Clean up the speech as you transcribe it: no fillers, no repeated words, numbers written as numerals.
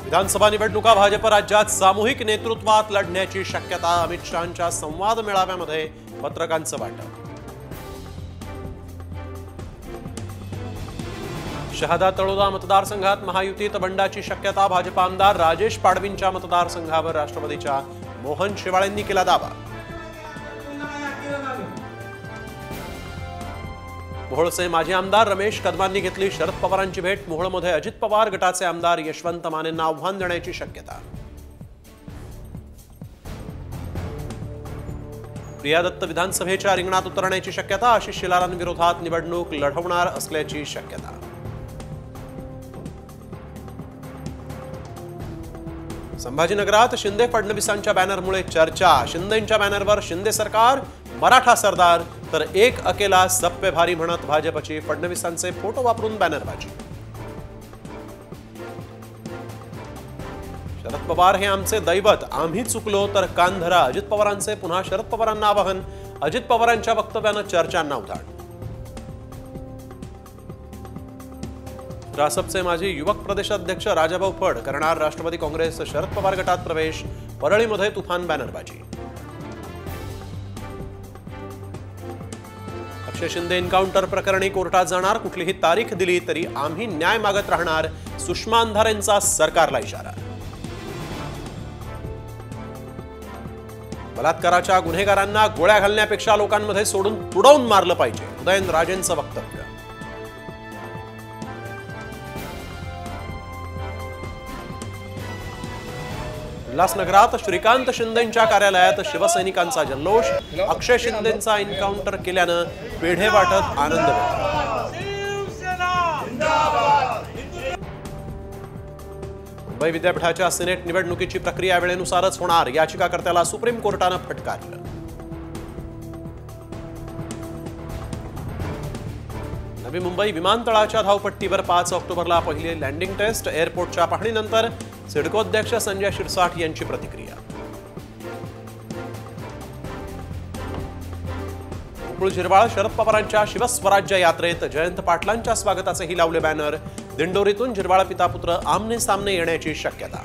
विधानसभा निवडणुका भाजप राज्यात सामूहिक नेतृत्वात लढण्याची शक्यता। अमित शहांच्या संवाद मेळाव्यामध्ये पत्रकारांचं वाटप। शहादा तळोदा मतदारसंघात महायुतीत बंडाची शक्यता। भाजप आमदार राजेश पाडवींच्या मतदारसंघावर राष्ट्रवादीच्या मोहन शेवाळेंनी केला दावा। मोहोळचे माजी आमदार रमेश कदमांनी घेतली शरद पवारांची भेट। मोहोळमध्ये अजित पवार गटाचे आमदार यशवंत मानेंना आव्हान देण्याची शक्यता। प्रिया दत्त विधानसभेच्या रिंगणात उतरण्याची शक्यता। आशिष शेलारांविरोधात निवडणूक लढवणार असल्याची शक्यता। संभाजीनगरात शिंदे फडणवीसांच्या बॅनरमुळे चर्चा। शिंदेंच्या बॅनरवर शिंदे सरकार मराठा सरदार तर एक अकेला सब पे भारी म्हणत भाजपची फडणवीसांचे फोटो वापरून बॅनरबाजी। शरद पवार हे आमचे दैवत, आम्ही चुकलो तर कान धरा। अजित पवारांचे पुन्हा शरद पवारांना आवाहन। अजित पवारांच्या वक्तव्यानं चर्चांना उधाण। रासपचे माजी युवक प्रदेशाध्यक्ष राजाभाऊ फड करणार राष्ट्रवादी काँग्रेस शरद पवार गटात प्रवेश। परळीमध्ये तुफान बॅनरबाजी। अक्षय शिंदे एन्काउंटर प्रकरणी कोर्टात जाणार। कुठलीही तारीख दिली तरी आम्ही न्याय मागत राहणार। सुषमा अंधारेंचा सरकारला इशारा। बलात्काराच्या गुन्हेगारांना गोळ्या घालण्यापेक्षा लोकांमध्ये सोडून तुडवून मारलं पाहिजे, उदयनराजेंचं वक्तव्य। उल्हासनगरात श्रीकांत शिंदेंच्या कार्यालयात शिवसैनिकांचा जल्लोष। अक्षय शिंदेंचा एन्काउंटर केल्यानं पेढे वाटत आनंद व्यक्त। मुंबई विद्यापीठाच्या सिनेट निवडणुकीची प्रक्रिया वेळेनुसारच होणार। याचिकाकर्त्याला सुप्रीम कोर्टानं फटकारलं। नवी मुंबई विमानतळाच्या धावपट्टीवर 5 ऑक्टोबरला पहिली लँडिंग टेस्ट। एअरपोर्टच्या पाहणीनंतर सिडको अध्यक्ष संजय शिरसाठ यांची प्रतिक्रिया। उपळू झिरवाळ शरद पवारांच्या शिवस्वराज्य यात्रेत जयंत पाटलांच्या स्वागताचेही लावले बॅनर। दिंडोरीतून झिरवाळ पिता पुत्र आमने सामने येण्याची शक्यता।